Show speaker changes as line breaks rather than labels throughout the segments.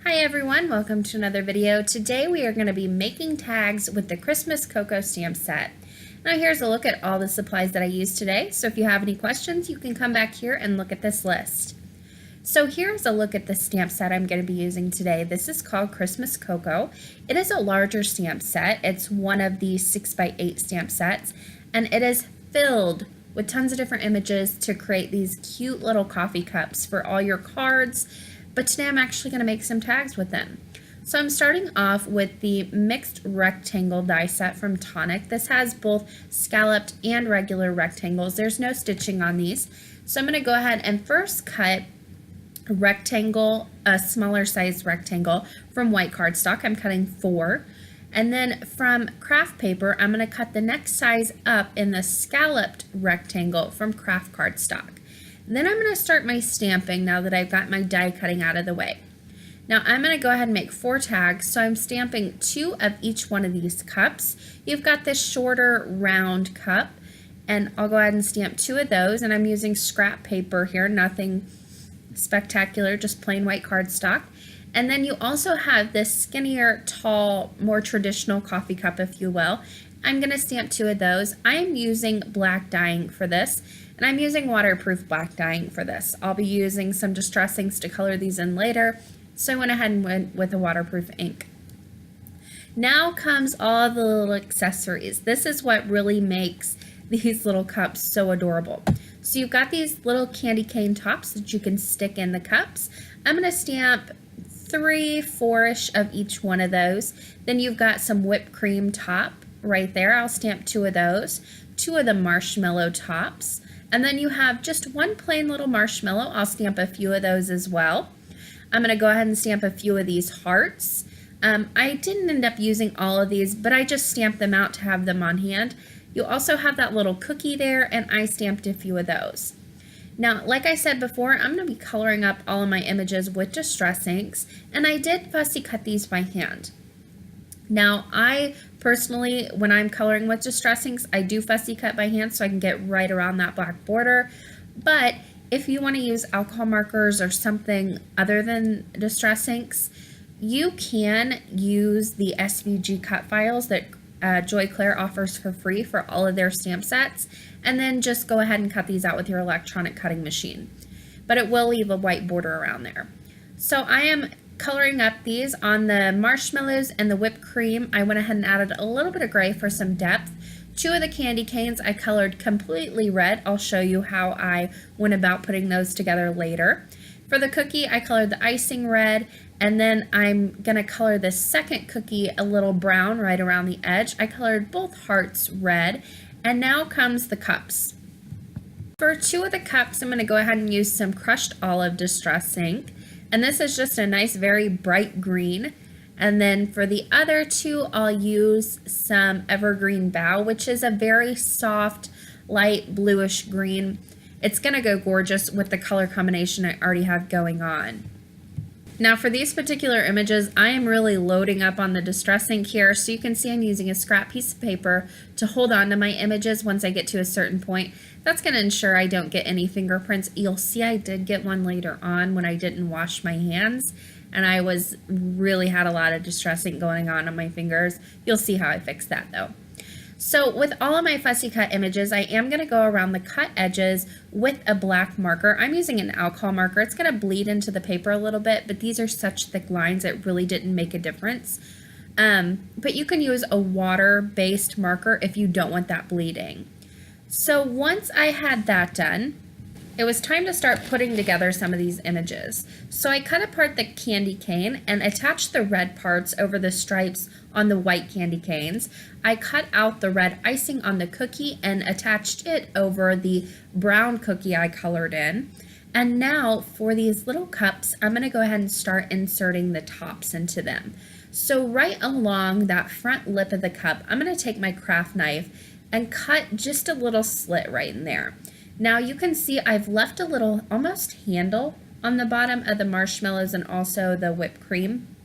Hi everyone, welcome to another video. Today we are going to be making tags with the Christmas Cocoa stamp set. Now here's a look at all the supplies that I used today, so if you have any questions you can come back here and look at this list. So here's a look at the stamp set I'm going to be using today. This is called Christmas Cocoa. It is a larger stamp set. It's one of the 6x8 stamp sets, and it is filled with tons of different images to create these cute little coffee cups for all your cards. But today I'm actually going to make some tags with them. So I'm starting off with the mixed rectangle die set from Tonic. This has both scalloped and regular rectangles. There's no stitching on these. So I'm going to go ahead and first cut a rectangle, a smaller size rectangle from white cardstock. I'm cutting 4. And then from craft paper, I'm going to cut the next size up in the scalloped rectangle from craft cardstock. Then I'm going to start my stamping now that I've got my die cutting out of the way. Now I'm going to go ahead and make 4 tags, so I'm stamping 2 of each one of these cups. You've got this shorter round cup, and I'll go ahead and stamp 2 of those, and I'm using scrap paper here, nothing spectacular, just plain white cardstock. And then you also have this skinnier, tall, more traditional coffee cup, if you will. I'm going to stamp 2 of those. I am using black dyeing for this. And I'm using waterproof black dyeing for this. I'll be using some distress inks to color these in later, so I went ahead and went with a waterproof ink. Now comes all the little accessories. This is what really makes these little cups so adorable. So you've got these little candy cane tops that you can stick in the cups. I'm going to stamp 3, 4-ish of each one of those. Then you've got some whipped cream top right there. I'll stamp 2 of those. 2 of the marshmallow tops. And then you have just one plain little marshmallow. I'll stamp a few of those as well. I'm going to go ahead and stamp a few of these hearts. I didn't end up using all of these, but I just stamped them out to have them on hand. You also have that little cookie there, and I stamped a few of those. Now, like I said before, I'm going to be coloring up all of my images with distress inks, and I did fussy cut these by hand. Now, I personally, when I'm coloring with distress inks, I do fussy cut by hand so I can get right around that black border. But if you want to use alcohol markers or something other than distress inks, you can use the SVG cut files that Clair offers for free for all of their stamp sets, and then just go ahead and cut these out with your electronic cutting machine. But it will leave a white border around there. So I am coloring up these on the marshmallows and the whipped cream. I went ahead and added a little bit of gray for some depth. 2 of the candy canes I colored completely red. I'll show you how I went about putting those together later. For the cookie, I colored the icing red, and then I'm going to color the second cookie a little brown right around the edge. I colored both hearts red, and now comes the cups. For 2 of the cups, I'm going to go ahead and use some crushed olive distress ink. And this is just a nice, very bright green. And then for the other 2, I'll use some evergreen bough, which is a very soft, light bluish green. It's going to go gorgeous with the color combination I already have going on. Now for these particular images, I am really loading up on the distress ink here, so you can see I'm using a scrap piece of paper to hold on to my images once I get to a certain point. That's going to ensure I don't get any fingerprints. You'll see I did get one later on when I didn't wash my hands, and I really had a lot of distress ink going on my fingers. You'll see how I fixed that though. So with all of my fussy cut images, I am going to go around the cut edges with a black marker. I'm using an alcohol marker. It's going to bleed into the paper a little bit, but these are such thick lines it really didn't make a difference. But you can use a water-based marker if you don't want that bleeding. So once I had that done, it was time to start putting together some of these images. So I cut apart the candy cane and attached the red parts over the stripes on the white candy canes. I cut out the red icing on the cookie and attached it over the brown cookie I colored in. And now for these little cups, I'm going to go ahead and start inserting the tops into them. So right along that front lip of the cup, I'm going to take my craft knife and cut just a little slit right in there. Now you can see I've left a little almost handle on the bottom of the marshmallows and also the whipped cream.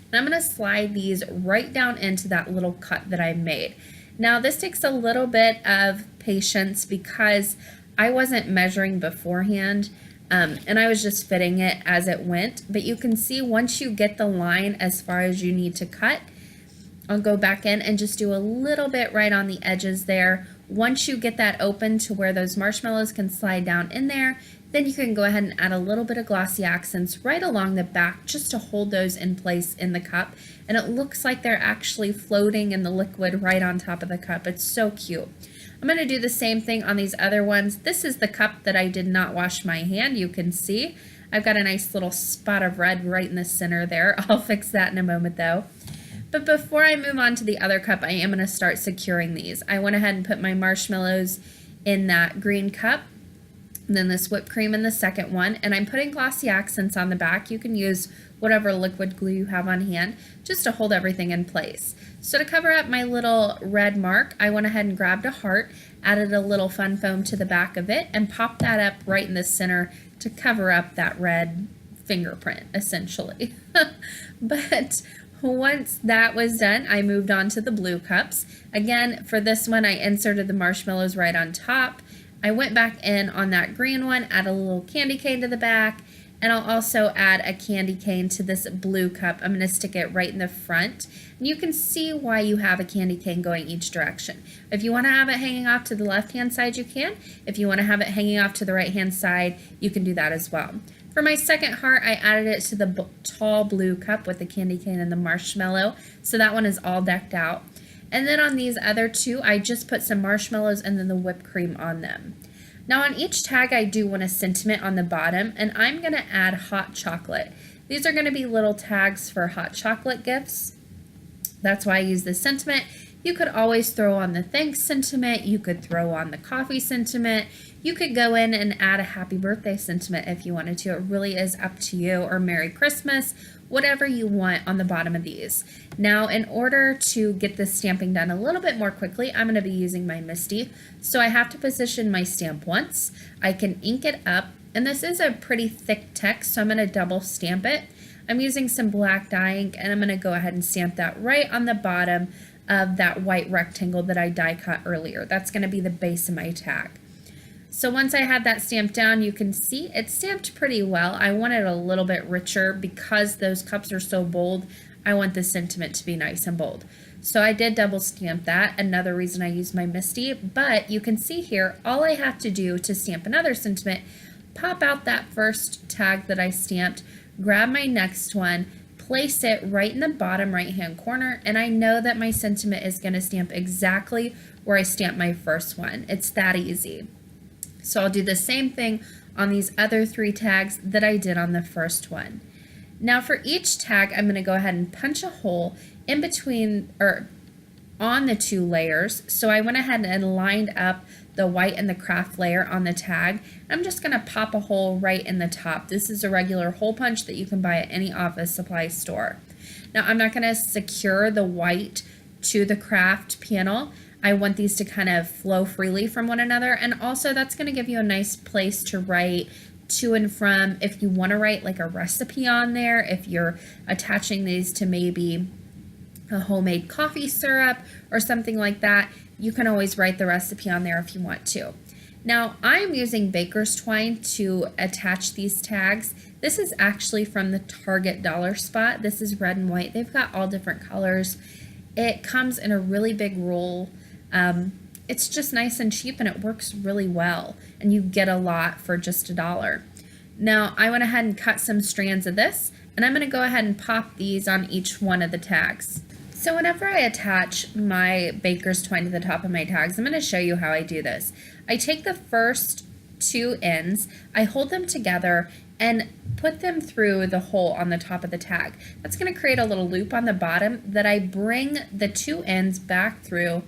And I'm going to slide these right down into that little cut that I made. Now this takes a little bit of patience because I wasn't measuring beforehand. And I was just fitting it as it went. But you can see once you get the line as far as you need to cut, I'll go back in and just do a little bit right on the edges there. Once you get that open to where those marshmallows can slide down in there, then you can go ahead and add a little bit of glossy accents right along the back just to hold those in place in the cup. And it looks like they're actually floating in the liquid right on top of the cup. It's so cute. I'm going to do the same thing on these other ones. This is the cup that I did not wash my hand. You can see I've got a nice little spot of red right in the center there. I'll fix that in a moment though. But before I move on to the other cup, I am going to start securing these. I went ahead and put my marshmallows in that green cup, and then this whipped cream in the second one, and I'm putting glossy accents on the back. You can use whatever liquid glue you have on hand just to hold everything in place. So to cover up my little red mark, I went ahead and grabbed a heart, added a little fun foam to the back of it, and popped that up right in the center to cover up that red fingerprint, essentially. But once that was done, I moved on to the blue cups. Again, for this one, I inserted the marshmallows right on top. I went back in on that green one, add a little candy cane to the back, and I'll also add a candy cane to this blue cup. I'm going to stick it right in the front. And you can see why you have a candy cane going each direction. If you want to have it hanging off to the left-hand side, you can. If you want to have it hanging off to the right-hand side, you can do that as well. For my second heart, I added it to the tall blue cup with the candy cane and the marshmallow. So that one is all decked out. And then on these other two, I just put some marshmallows and then the whipped cream on them. Now on each tag, I do want a sentiment on the bottom, and I'm going to add hot chocolate. These are going to be little tags for hot chocolate gifts. That's why I use this sentiment. You could always throw on the thanks sentiment. You could throw on the coffee sentiment. You could go in and add a happy birthday sentiment if you wanted to. It really is up to you, or Merry Christmas, whatever you want on the bottom of these. Now, in order to get this stamping done a little bit more quickly, I'm going to be using my Misty. So I have to position my stamp once. I can ink it up, and this is a pretty thick text, so I'm going to double stamp it. I'm using some black dye ink, and I'm going to go ahead and stamp that right on the bottom of that white rectangle that I die cut earlier. That's going to be the base of my tag. So once I had that stamped down, you can see it's stamped pretty well. I want it a little bit richer because those cups are so bold. I want the sentiment to be nice and bold. So I did double stamp that, another reason I used my Misty, but you can see here, all I have to do to stamp another sentiment, pop out that first tag that I stamped, grab my next one, place it right in the bottom right hand corner, and I know that my sentiment is going to stamp exactly where I stamped my first one. It's that easy. So I'll do the same thing on these other three tags that I did on the first one. Now for each tag, I'm going to go ahead and punch a hole in between or on the two layers. So I went ahead and lined up the white and the craft layer on the tag. I'm just going to pop a hole right in the top. This is a regular hole punch that you can buy at any office supply store. Now I'm not going to secure the white to the craft panel. I want these to kind of flow freely from one another, and also that's going to give you a nice place to write to and from if you want to write like a recipe on there, if you're attaching these to maybe a homemade coffee syrup or something like that, you can always write the recipe on there if you want to. Now I'm using baker's twine to attach these tags. This is actually from the Target dollar spot. This is red and white. They've got all different colors. It comes in a really big roll. It's just nice and cheap, and it works really well, and you get a lot for just $1. Now I went ahead and cut some strands of this, and I'm going to go ahead and pop these on each one of the tags. So whenever I attach my baker's twine to the top of my tags, I'm going to show you how I do this. I take the first two ends, I hold them together and put them through the hole on the top of the tag. That's going to create a little loop on the bottom that I bring the two ends back through,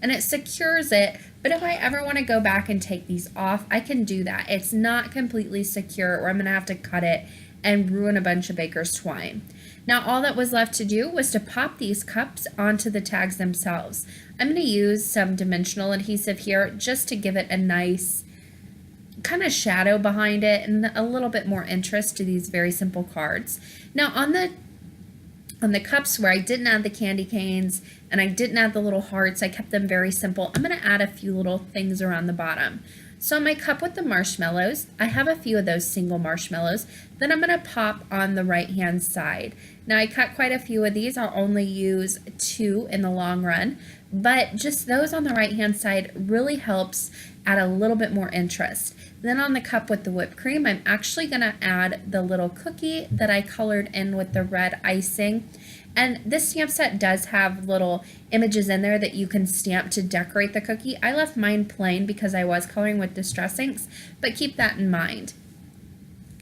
and it secures it. But if I ever want to go back and take these off, I can do that. It's not completely secure, or I'm going to have to cut it and ruin a bunch of baker's twine. Now all that was left to do was to pop these cups onto the tags themselves. I'm going to use some dimensional adhesive here just to give it a nice kind of shadow behind it and a little bit more interest to these very simple cards. Now on the cups where I didn't add the candy canes and I didn't add the little hearts, I kept them very simple. I'm going to add a few little things around the bottom. So my cup with the marshmallows, I have a few of those single marshmallows that I'm going to pop on the right hand side. Now I cut quite a few of these. I'll only use 2 in the long run, but just those on the right hand side really helps add a little bit more interest. Then on the cup with the whipped cream, I'm actually going to add the little cookie that I colored in with the red icing. And this stamp set does have little images in there that you can stamp to decorate the cookie. I left mine plain because I was coloring with Distress inks, but keep that in mind.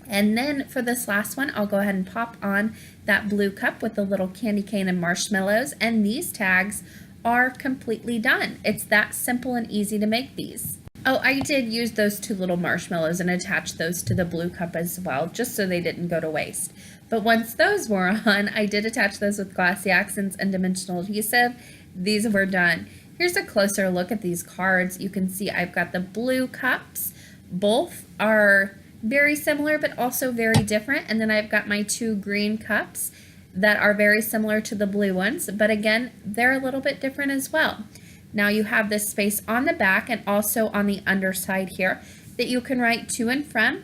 And then for this last one, I'll go ahead and pop on that blue cup with the little candy cane and marshmallows, and these tags are completely done. It's that simple and easy to make these. Oh, I did use those 2 little marshmallows and attach those to the blue cup as well, just so they didn't go to waste. But once those were on, I did attach those with glossy accents and dimensional adhesive. These were done. Here's a closer look at these cards. You can see I've got the blue cups. Both are very similar, but also very different. And then I've got my 2 green cups that are very similar to the blue ones, but again, they're a little bit different as well. Now you have this space on the back and also on the underside here that you can write to and from.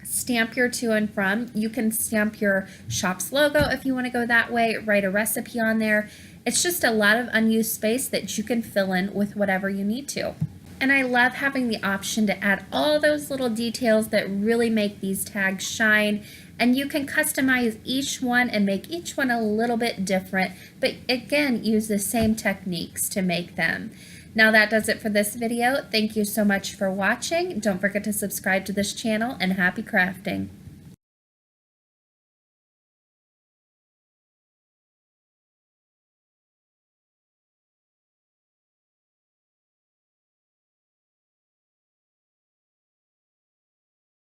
Stamp your to and from. You can stamp your shop's logo if you want to go that way, write a recipe on there. It's just a lot of unused space that you can fill in with whatever you need to. And I love having the option to add all those little details that really make these tags shine. And you can customize each one and make each one a little bit different, but again, use the same techniques to make them. Now that does it for this video. Thank you so much for watching. Don't forget to subscribe to this channel, and happy crafting.